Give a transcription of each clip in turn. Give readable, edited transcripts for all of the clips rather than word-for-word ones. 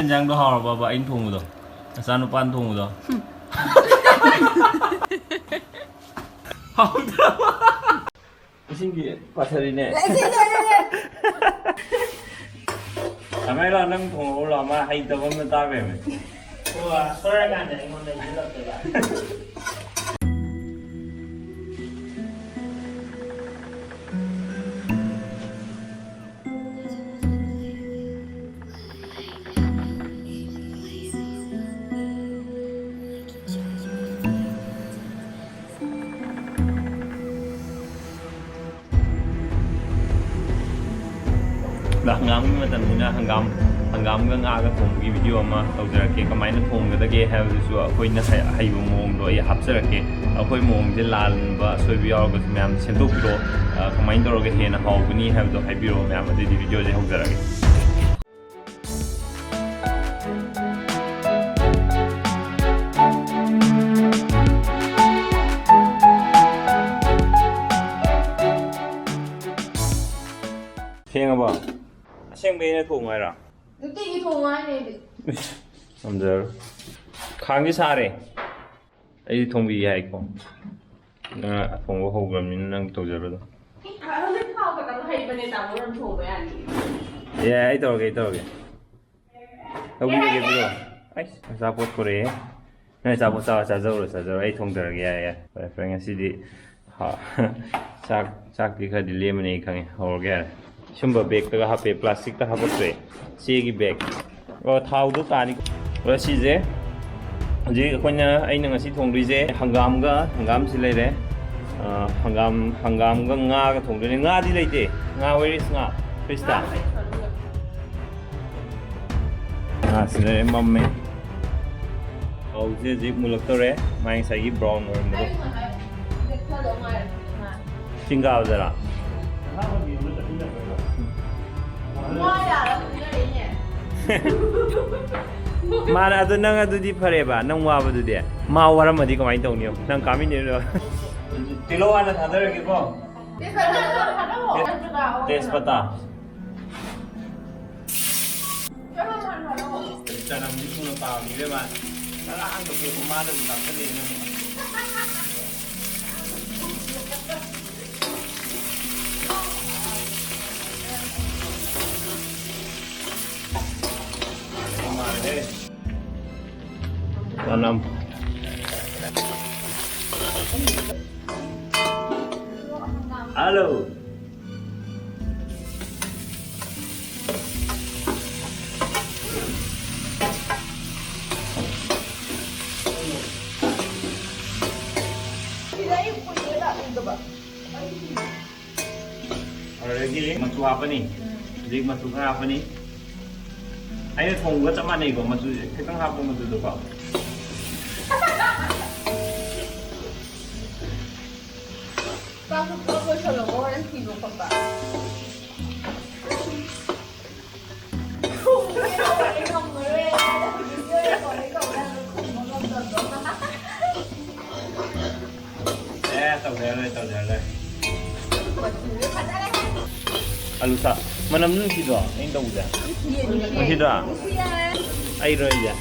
인장도 하라봐봐 인 통우도 산우 빤 통우도 하우드라마 신기 빠트리네 아메라 능 통우라마 하이더범 따베메 우와 소라간데 이건데 이렇게 hangam mà tận là hangam cái ngã cái thùng cái video mà tàu ra cái máy nó thùng cái cái hay là số khối nó hay một mồm rồi hấp ra cái khối mồm cái lan và soi video cái mình xem tục rồi cái máy đó cái hiện hậu cái này hay là hay video mình mà đi video cái hậu ra cái khen không xem bên này thùng ngoài rồi cái thùng ngoài này không được khang cái sao đấy ấy thùng gì hay không thùng có hộp rồi mình đang tổ chức rồi yeah ấy tổ cái đâu biết cái gì đâu ấy sao bớt cái đấy này sao bớt sao rồi ấy thùng được yeah phải phải nghe gì đi ha chắc cái cái delay mình này khang hồ cái Sumber bag ta hape plastic ta hapotre segi bag ro thau du tani ro si je ji koina aina ngasi thongdui je hangam si lei re hangam ga nga ga thongdui nga di leite nga where is nga Krista si le mamme au je mulak to re mai sai gi brown or mo chinga zara mana adu nang adu di phare ba nang wa ba du de ma waram adi kamai tong ni nang kami ni ro tilo ana thadar ge ko tespata chana mi suno pa ni le ba ala ang to ke ma da ta ta ni na tanam halo giling masu apa nih? Giling masu apa nih? Ayo thong cái chấm ăn này của masu cái tăng hấp của masu được không? Bago siya lang, walang kilo pa ba? Tàu đây. Alusa, mana menu sih doa? Ini tahu dah. Masih doa? Air aja.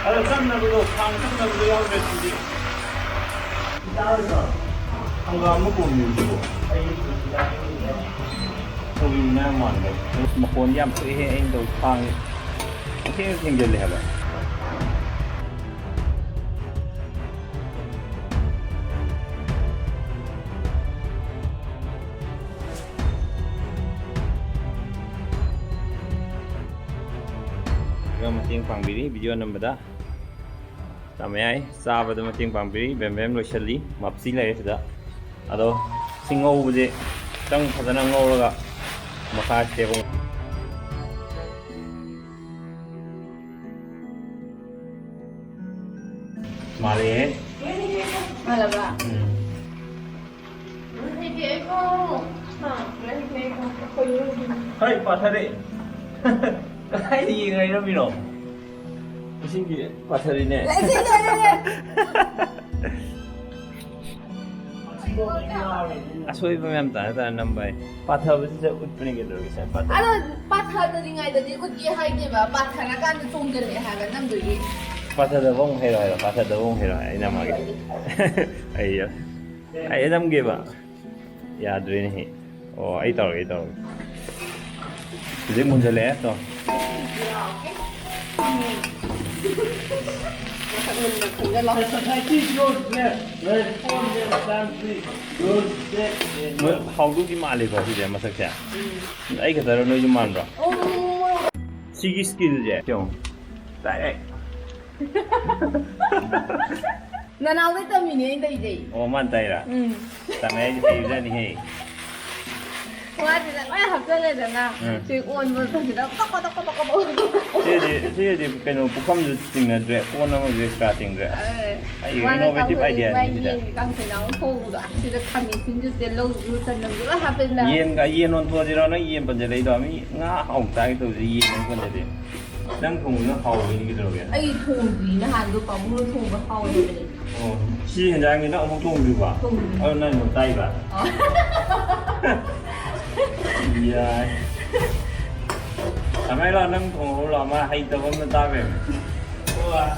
Alasan nak dulu, kang nak dulu yang bersih. Tahu tak? Angga muka mulu. Kau ini mana? Makon jam sih ini tahu kang. Okey, tinggal lihat. Mating pangbiri video nambada tamai saba da mating pangbiri bem lo shalli mapsi lai da ado singau buje tang phadana ngawraga makha tebo mare Malaba. Hai pathare cái gì ngay đó bị nổ xin gì patari nè ꯑꯁꯣꯏꯕ ꯃꯌꯥꯝ ꯇꯥꯅ ꯅꯝꯕ ꯄꯥꯊꯕꯁꯤꯗ ꯎꯠꯄꯅꯤ ꯀꯩꯗꯧꯔꯒꯦ ꯄꯥꯊ ꯑꯗꯣ ꯄꯥꯊꯗꯔꯤꯉꯩꯗꯗꯤ ꯎꯠꯀꯦ ꯍꯥꯏꯗꯦꯕ ꯄꯥꯊꯔꯀꯥꯟꯗ ꯆꯣꯡꯖꯜꯂꯦ ꯍꯥꯏꯕ ꯅꯝꯗꯣꯏꯒꯤ ꯄꯥꯊꯗꯕ ꯑꯃꯨꯛ ꯍꯩꯔꯣ ꯍꯥꯏꯔꯣ ꯄꯥꯊꯗꯕ ꯑꯃꯨꯛ ꯍꯩꯔꯣ ꯑꯩ ꯅꯝꯃꯒꯦ ꯑꯩ ꯅꯝꯒꯦꯕ ꯌꯥꯗ꯭ꯔꯦꯅꯦꯍꯦ ꯑꯣ ꯑꯩ ꯇꯧꯔꯒꯦ ꯍꯧꯖꯤꯛ ꯃꯨꯟꯖꯜꯂꯛꯑꯦ ꯇꯣ ꯍꯥꯎꯗꯨꯒꯤ ꯃꯥꯜꯂꯤꯀꯣ ꯁꯤꯁꯦ ꯃꯁꯛꯁꯦ ꯑꯩ ꯈꯛꯇꯔꯣ ꯅꯣꯏꯁꯨ ꯃꯥꯟꯕ꯭ꯔꯣ ꯁꯤꯒꯤ ꯁ꯭ꯀꯤꯜꯁꯦ ꯌꯦꯡꯉꯣ ꯗꯥꯏꯔꯦꯛ ꯅꯅꯥꯎꯗꯩ ꯇꯝꯃꯤꯅꯦ ꯑꯩ ꯇꯩꯖꯩ ꯑꯣ ꯃꯥꯅ ꯇꯥꯏꯔꯥ ꯇꯝꯃꯦ ꯑꯩꯗꯤ ꯍꯩꯕꯖꯥꯠꯅꯤꯍꯦ ꯋꯥꯁꯤꯗ ꯂꯣꯏ ꯍꯥꯞꯆꯜꯂꯦꯗꯅ ꯁꯤ ꯑꯣꯟꯕ ꯃꯇꯝꯁꯤꯗ ꯁꯤꯗꯤ ꯀꯩꯅꯣ ꯄꯨꯈꯝꯁꯨ ꯆꯤꯡꯅꯗ꯭ꯔꯦ ꯀꯣꯟ ꯑꯃꯁꯨ ꯑꯦꯛꯁꯇ꯭ꯔꯥ ꯆꯤꯡꯗ꯭ꯔꯦ ꯑꯩ ꯏꯅꯣꯚꯦꯇꯤꯚ ꯑꯥꯏꯗꯤꯌꯥꯅꯤ ꯁꯤꯗ ꯀꯥꯡꯁꯣꯏꯅꯥꯎ ꯊꯣꯡꯕꯗꯣ ꯁꯤꯗ ꯈꯥꯃꯦꯟꯁꯤꯟꯁꯨ ꯇꯤꯜꯍꯧꯁꯨ ꯆꯅꯝꯁꯨ ꯂꯣꯏ ꯍꯥꯞꯄꯦꯗꯅ ꯌꯦꯟ ꯑꯣꯟꯊꯣꯛꯑꯁꯤꯔꯣ ꯅꯪ ꯌꯦꯟ ꯄꯟꯖꯜꯂꯛꯏꯗꯣ ꯃꯤ ꯉꯥ ꯍꯥꯎ ꯆꯥꯒꯦ ꯇꯧꯁꯤ ꯌꯦꯟ ꯑꯃꯨꯛ ꯄꯟꯖꯜꯂꯦ ꯅꯪ ꯊꯣꯡꯕꯅ ꯍꯥꯎꯕꯅꯤ ꯀꯩꯗꯧꯔꯒꯦ ꯑꯩ ꯊꯣꯡꯗ꯭ꯔꯤ ꯅꯍꯥꯟꯗꯣ ꯄꯥꯃꯨꯡꯅ ꯊꯣꯡꯕ ꯍꯥꯎꯕꯅꯦ ꯑꯣ ꯁꯤ ꯌꯦꯟꯖꯥꯡꯁꯤ ꯅꯪ ꯑꯃꯨꯛ ꯊꯣꯡꯗ꯭ꯔꯤꯕ ꯑꯗꯨ ꯅꯪ ꯑꯃꯨꯛ ꯇꯥꯏꯕ ꯌꯥꯏ ꯊꯝꯃꯦ ꯂꯥꯛ ꯅꯪ ꯊꯣꯡꯍꯧ ꯂꯥꯛ ꯃꯥ ꯍꯩꯇꯕ ꯑꯃꯅ ꯇꯥꯈ꯭ꯔꯦ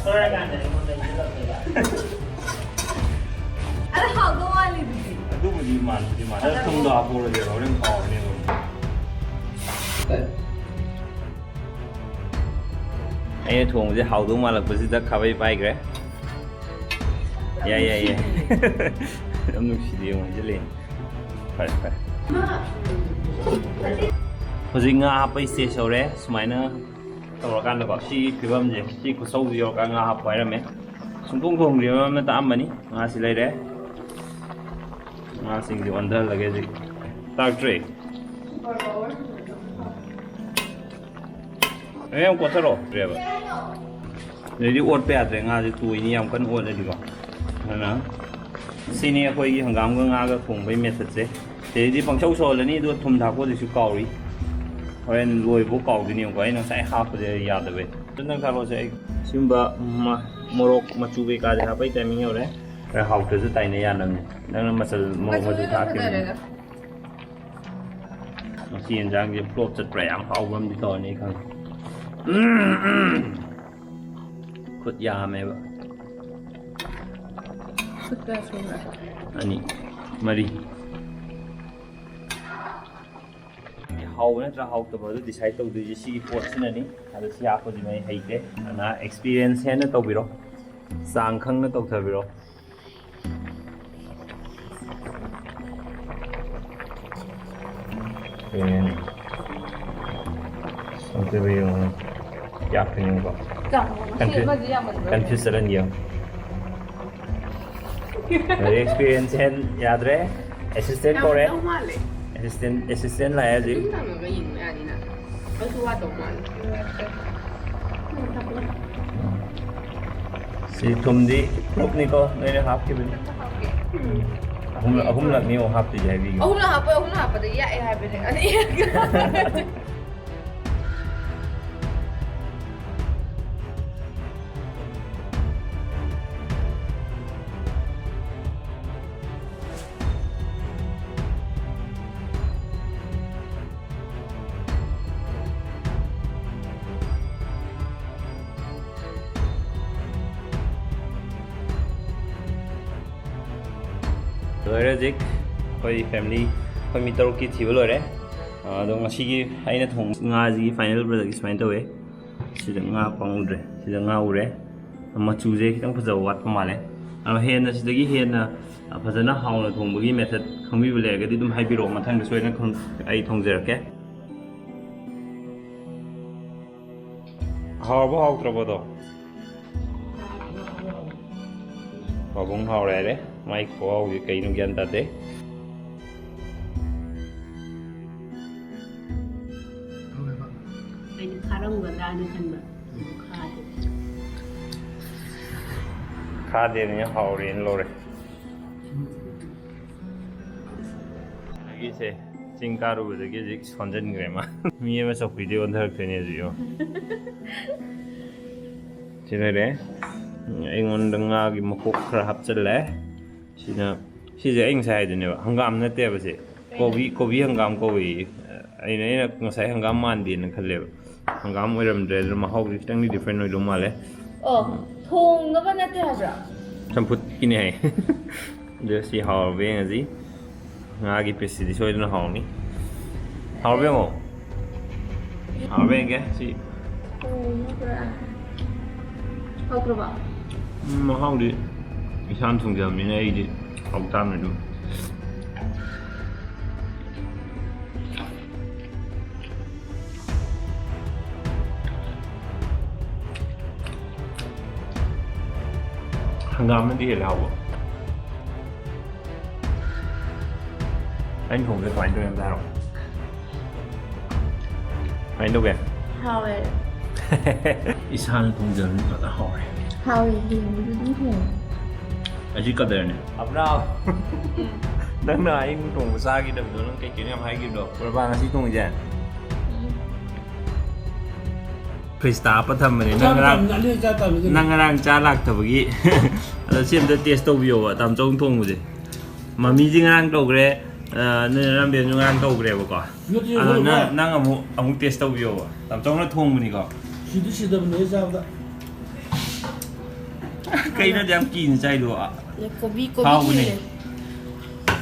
ꯁꯣꯏꯔꯀꯥꯟꯗ ꯑꯩꯉꯣꯟꯗ ꯌꯦꯜꯂꯛꯇꯣꯏꯕ ꯑꯗ ꯍꯥꯎꯗꯧ ꯋꯥꯠꯂꯤꯗꯨꯗꯤ ꯑꯗꯨꯕꯨꯗꯤ ꯃꯥꯟꯕꯨꯗꯤ ꯃꯥꯟ ꯑꯗ ꯊꯨꯝꯗꯣ ꯍꯥꯞꯄꯧꯔꯁꯦ ꯍꯣꯔꯦꯟ ꯍꯥꯎꯕꯅꯦꯕ ꯑꯩꯅ ꯊꯣꯡꯕꯁꯦ ꯍꯥꯎꯗꯧ ꯃꯥꯜꯂꯛꯄꯁꯤꯗ ꯈꯥꯕꯩ ꯄꯥꯏꯈ꯭ꯔꯦ ꯌꯥꯏ ꯌꯥꯝ ꯅꯨꯡꯁꯤꯗꯦ ꯌꯦꯡꯉꯣ ꯍꯩꯖꯤꯜꯂꯦ ꯐꯔꯦ ꯍꯧꯖꯤꯛ ꯉꯥ ꯍꯥꯞꯄꯩ ꯁ꯭ꯇꯦꯖ ꯌꯧꯔꯦ ꯁꯨꯃꯥꯏꯅ ꯇꯧꯔꯀꯥꯟꯗꯀꯣ ꯁꯤꯒꯤ ꯐꯤꯕꯝꯁꯦ ꯁꯤ ꯈꯨꯠꯁꯧꯁꯤ ꯌꯧꯔꯀꯥꯟꯗ ꯉꯥ ꯍꯥꯞꯄ ꯍꯥꯏꯔꯝꯃꯦ ꯁꯨꯡꯊꯣꯡ ꯊꯣꯡꯗ꯭ꯔꯤꯕ ꯑꯃꯅ ꯇꯥꯛꯑꯝꯕꯅꯤ ꯉꯥꯁꯤ ꯂꯩꯔꯦ ꯉꯥꯁꯤꯡꯁꯤ ꯑꯣꯟꯊꯍꯜꯂꯒꯦ ꯍꯧꯖꯤꯛ ꯇꯥꯛꯇ꯭ꯔꯤ ꯌꯥꯝ ꯀꯣꯠꯊꯔꯣ ꯇ꯭ꯔꯦꯕ ꯑꯗꯩꯗꯤ ꯑꯣꯠꯄ ꯌꯥꯗ꯭ꯔꯦ ꯉꯥꯁꯦ ꯇꯣꯏꯅꯤ ꯌꯥꯝ ꯀꯟꯅ ꯑꯣꯠꯂꯗꯤꯀꯣ ꯑꯗꯨꯅ ꯁꯤꯅꯤ ꯑꯩꯈꯣꯏꯒꯤ ꯍꯪꯒꯥꯝꯒ ꯉꯥꯒ ꯊꯣꯡꯕꯒꯤ ꯃꯦꯊꯠꯁꯦ ꯁꯤꯗꯩꯗꯤ ꯄꯪꯁꯧ ꯁꯧꯍꯜꯂꯅꯤ ꯑꯗꯨꯒ ꯊꯨꯝ ꯊꯥꯛꯄ ꯍꯧꯖꯤꯛꯁꯨ ꯀꯥꯎꯔꯤ ꯍꯣꯔꯦꯟ ꯂꯣꯏꯕꯐꯥꯎ ꯀꯥꯎꯗꯣꯏꯅꯦꯕꯀꯣ ꯑꯩꯅ ꯉꯁꯥꯏ ꯍꯥꯞꯄꯁꯦ ꯌꯥꯗꯕꯩ ꯅꯪ ꯊꯥꯛꯂꯣꯁꯦ ꯑꯩ ꯁꯤꯒꯨꯝꯕ ꯃꯣꯔꯣꯛ ꯃꯆꯨ ꯀꯩꯀꯥꯁꯦ ꯍꯥꯞꯄꯩ ꯇꯥꯏꯃꯤꯡ ꯌꯧꯔꯦ ꯈꯔ ꯍꯥꯎꯇ꯭ꯔꯁꯨ ꯇꯥꯏꯅ ꯌꯥꯅꯕꯅꯤ ꯅꯪꯅ ꯃꯆꯜ ꯃꯣꯔꯣꯛ ꯃꯆꯨ ꯊꯥꯛꯈꯤꯕꯅꯤ ꯃꯁꯤ ꯌꯦꯟꯖꯥꯡꯁꯦ ꯐ꯭ꯂꯣꯞ ꯆꯠꯄ꯭ꯔꯥ ꯌꯥꯝ ꯍꯥꯎꯕ ꯑꯃꯗꯤ ꯇꯧꯔꯅꯤ ꯑꯩ ꯈꯪꯉꯦ ꯈꯨꯠ ꯌꯥꯝꯃꯦꯕ ꯑꯅꯤ ꯃꯔꯤ ꯍꯥꯎꯕ ꯅꯠꯇ꯭ꯔꯥ ꯍꯥꯎꯇꯕ ꯑꯗꯨ ꯗꯤꯁꯥꯏꯠ ꯇꯧꯗꯣꯏꯁꯦ ꯁꯤꯒꯤ ꯄꯣꯠꯁꯤꯅꯅꯤ ꯑꯗꯣ ꯁꯤ ꯍꯥꯞꯄꯁꯤꯃ ꯑꯩ ꯍꯩꯇꯦ ꯑꯗꯨꯅ ꯑꯦꯛꯁꯄꯤꯔꯤꯌꯦꯟꯁ ꯍꯦꯟꯅ ꯇꯧꯕꯤꯔꯣ ꯆꯥꯡ ꯈꯪꯅ ꯇꯧꯊꯕꯤꯔꯣ ꯁꯣꯝꯇꯕ ꯌꯦꯡꯉꯨ ꯌꯥꯛꯈ꯭ꯔꯅꯤꯀꯣ ꯀꯟꯐ꯭ꯌꯨꯁ ꯆꯠꯍꯟꯒꯦ ꯑꯦꯛꯁꯄꯤꯔꯤꯌꯦꯟꯁ ꯍꯦꯟ ꯌꯥꯗ꯭ꯔꯦ ꯑꯦꯁꯤꯁꯇꯦꯟ ꯀꯧꯔꯦ ꯑꯦꯁꯤꯁꯇꯦꯟ ꯂꯥꯛꯑꯦ ꯍꯧꯖꯤꯛ ꯁꯤ ꯊꯨꯝꯗꯤ ꯄ꯭ꯔꯨꯞꯅꯤꯀꯣ ꯅꯣꯏꯅ ꯍꯥꯞꯈꯤꯕꯅꯤ ꯑꯍꯨꯝꯂꯛꯅꯤ ꯑꯃꯨꯛ ꯍꯥꯞꯇꯣꯏꯁꯦ ꯍꯥꯏꯕꯤꯌꯨ ꯑꯍꯨꯝꯂꯛ ꯍꯥꯞꯄꯗ ꯌꯥꯛꯑꯦ ꯍꯥꯏꯕꯅꯦ ꯂꯣꯏꯔꯦ ꯍꯧꯖꯤꯛ ꯑꯩꯈꯣꯏ ꯐꯦꯃꯤꯂꯤ ꯑꯩꯈꯣꯏ ꯃꯤ ꯇꯔꯨꯛꯀꯤ ꯊꯤꯕ ꯂꯣꯏꯔꯦ ꯑꯗꯣ ꯉꯁꯤꯒꯤ ꯑꯩꯅ ꯊꯣꯡꯕ ꯉꯥꯁꯤꯒꯤ ꯐꯥꯏꯅꯦꯜ ꯄ꯭ꯔꯗꯛꯇꯤ ꯁꯨꯃꯥꯏꯅ ꯇꯧꯋꯦ ꯁꯤꯗ ꯉꯥ ꯐꯪꯉꯨꯗ꯭ꯔꯦ ꯁꯤꯗ ꯉꯥ ꯎꯔꯦ ꯃꯆꯨꯁꯦ ꯈꯤꯇꯪ ꯐꯖꯕ ꯋꯥꯠꯄ ꯃꯥꯜꯂꯦ ꯑꯗꯣ ꯍꯦꯟꯅ ꯁꯤꯗꯒꯤ ꯍꯦꯟꯅ ꯐꯖꯅ ꯍꯥꯎꯅ ꯊꯣꯡꯕꯒꯤ ꯃꯦꯊꯠ ꯈꯪꯕꯤꯕ ꯂꯩꯔꯒꯗꯤ ꯑꯗꯨꯝ ꯍꯥꯏꯕꯤꯔꯛꯑꯣ ꯃꯊꯪꯗ ꯁꯣꯏꯗꯅ ꯑꯩ ꯊꯣꯡꯖꯔꯛꯀꯦ ꯍꯥꯎꯔꯕ ꯍꯥꯎꯇ꯭ꯔꯕꯗꯣ ꯄꯥꯕꯨꯡ ꯍꯥꯎꯔꯦ ꯍꯥꯏꯔꯦ ꯃꯥꯏ ꯈꯨꯍꯥꯎꯁꯦ ꯀꯩꯅꯣ ꯒ꯭ꯌꯥꯟ ꯇꯥꯗꯦ ꯑꯩꯗꯤ ꯈꯥꯔꯝꯒꯗ꯭ꯔꯥꯅ ꯈꯟꯕ ꯈꯥꯗꯦꯅ ꯍꯥꯎꯔꯦꯅ ꯂꯧꯔꯦ ꯑꯩꯒꯤꯁꯦ ꯆꯤꯡ ꯀꯥꯔꯨꯕꯗꯒꯤ ꯍꯧꯖꯤꯛ ꯁꯣꯟꯖꯤꯟꯈ꯭ꯔꯦ ꯃꯥ ꯃꯤ ꯑꯃ ꯆꯧꯀ꯭ꯔꯤꯗꯩ ꯑꯣꯟꯊꯔꯛꯇꯣꯏꯅꯦ ꯍꯧꯖꯤꯛ ꯁꯤ ꯂꯩꯔꯦ ꯑꯩꯉꯣꯟꯗ ꯉꯥꯒꯤ ꯃꯀꯣꯛ ꯈꯔ ꯍꯥꯞꯆꯤꯜꯂꯦ ꯁꯤꯁꯦ ꯑꯩ ꯉꯁꯥꯏ ꯍꯥꯏꯗꯨꯅꯦꯕ ꯍꯪꯒꯥꯝ ꯅꯠꯇꯦꯕ ꯁꯤ ꯀꯣꯕꯤ ꯍꯪꯒꯥꯝ ꯀꯧꯏ ꯑꯩꯅ ꯉꯁꯥꯏ ꯍꯪꯒꯥꯝ ꯃꯥꯟꯗꯦꯅ ꯈꯜꯂꯦꯕ ꯍꯪꯒꯥꯝ ꯑꯣꯏꯔꯝꯗ꯭ꯔꯦ ꯑꯗꯨꯅ ꯃꯍꯥꯎꯗꯤ ꯈꯤꯇꯪꯗꯤ ꯗꯤꯐ꯭ꯔꯦꯟ ꯑꯣꯏꯗꯧ ꯃꯥꯜꯂꯦ ꯑꯣ ꯊꯣꯡꯅꯕ ꯅꯠꯇꯦ ꯍꯥꯏꯕ꯭ꯔꯥ ꯆꯝꯐꯨꯠꯀꯤꯅꯦ ꯍꯥꯏ ꯑꯗꯨ ꯁꯤ ꯍꯥꯎꯔꯕ ꯌꯦꯡꯉꯁꯤ ꯉꯥꯒꯤ ꯄꯤꯁꯁꯤꯗꯤ ꯁꯣꯏꯗꯅ ꯍꯥꯎꯅꯤ ꯍꯥꯎꯔꯕ ꯌꯦꯡꯉꯣ ꯍꯥꯎꯔꯕ ꯌꯦꯡꯒꯦ ꯁꯤ ꯍꯧꯈ꯭ꯔꯕ ꯃꯍꯥꯎꯗꯤ ꯏꯁꯥꯅ ꯊꯣꯡꯖꯕꯅꯤꯅ ꯑꯩꯗꯤ ꯍꯥꯎꯇꯥꯕꯅꯤ ꯑꯗꯨꯝ ꯍꯪꯒꯥꯝꯅꯗꯤ ꯍꯦꯜꯂꯦ ꯍꯥꯎꯕ ꯑꯩꯅ ꯊꯣꯡꯕꯁꯦ ꯀꯃꯥꯏꯅ ꯇꯧꯋꯦ ꯑꯝꯇ ꯍꯥꯏꯔꯛꯑꯣ ꯀꯃꯥꯏꯅ ꯇꯧꯒꯦ ꯍꯥꯎꯋꯦ ꯏꯁꯥꯅ ꯊꯣꯡꯖꯕꯅꯤ ꯐꯖꯅ ꯍꯥꯎꯔꯦ ꯍꯥꯎꯋꯦ ꯌꯦꯡꯕꯗ ꯑꯗꯨꯝ ꯊꯣꯡꯉꯦ ꯑꯁꯤ ꯀꯗꯔꯅꯦ ꯑꯕ꯭ꯔꯥꯎ ꯅꯪꯅ ꯑꯩꯅ ꯊꯣꯡꯕ ꯆꯥꯈꯤꯗꯕꯗꯣ ꯅꯪ ꯀꯩꯀꯩꯅꯣ ꯌꯥꯝ ꯍꯥꯏꯈꯤꯕꯗꯣ ꯄꯨꯔꯕꯥ ꯉꯁꯤ ꯊꯣꯡꯉꯤꯁꯦ ꯐ꯭ꯔꯤꯖꯇ ꯍꯥꯞꯄ ꯊꯝꯕꯅꯦ ꯅꯪ ꯉꯔꯥꯡ ꯆꯥ ꯂꯥꯛꯇꯕꯒꯤ ꯑꯗꯣ ꯁꯤ ꯑꯝꯇ ꯇꯦꯁ ꯇꯧꯕꯤꯌꯣꯕ ꯇꯥꯝꯆꯧ ꯊꯣꯡꯕꯁꯦ ꯃꯃꯤꯁꯤ ꯉꯔꯥꯡ ꯇꯧꯈ꯭ꯔꯦ ꯔꯝꯕꯦꯟꯁꯨ ꯉꯔꯥꯡ ꯇꯧꯈ꯭ꯔꯦꯕꯀꯣ ꯑꯗꯣ ꯅꯪ ꯑꯃꯨꯛ ꯇꯦꯁ ꯇꯧꯕꯤꯌꯣꯕ ꯇꯥꯝꯆꯧꯅ ꯊꯣꯡꯕꯅꯤꯀꯣ ꯁꯤꯗꯕꯅꯦ ꯆꯥꯕꯗ ꯀꯩꯅꯣꯗꯤ ꯌꯥꯝ ꯀꯤꯅ ꯆꯥꯏꯗꯣ ꯀꯣꯕꯤ ꯍꯥꯎꯕꯅꯦ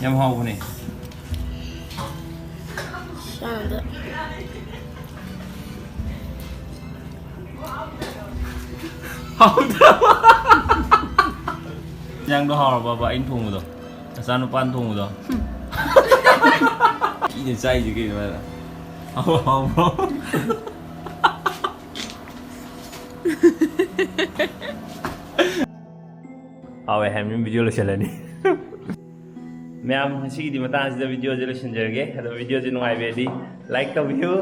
ꯌꯥꯝ ꯍꯥꯎꯕꯅꯦ ꯆꯥꯕꯗ ꯏꯟꯖꯥꯡꯗꯣ ꯍꯥꯎꯔꯕꯕ ꯑꯩꯅ ꯊꯣꯡꯕꯗꯣ ꯅꯆꯥꯅꯨꯄꯥꯅ ꯊꯣꯡꯕꯗꯣ ꯀꯤꯅ ꯆꯥꯏꯁꯦ ꯀꯩꯅꯣ ꯍꯥꯏꯔ ꯍꯥꯎꯕ꯭ꯔꯣ ꯍꯥꯎꯋꯦ ꯍꯥꯏꯕꯅꯤꯅ ꯚꯤꯗꯤꯑꯣ ꯂꯣꯏꯁꯤꯜꯂꯅꯤ ꯃꯌꯥꯝ ꯉꯁꯤꯒꯤꯗꯤ ꯃꯇꯥꯡꯁꯤꯗ ꯚꯤꯗꯤꯑꯣꯁꯦ ꯂꯣꯏꯁꯤꯟꯖꯔꯒꯦ ꯑꯗꯣ ꯚꯤꯗꯤꯑꯣꯁꯦ ꯅꯨꯡꯉꯥꯏꯕꯤꯔꯗꯤ ꯂꯥꯏꯛ ꯇꯧꯕꯤꯌꯨ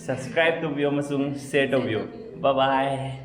ꯁꯕꯁꯀ꯭ꯔꯥꯏꯕ ꯇꯧꯕꯤꯌꯨ ꯑꯃꯁꯨꯡ ꯁꯦꯌꯔ ꯇꯧꯕꯤꯌꯨ ꯕꯥꯏ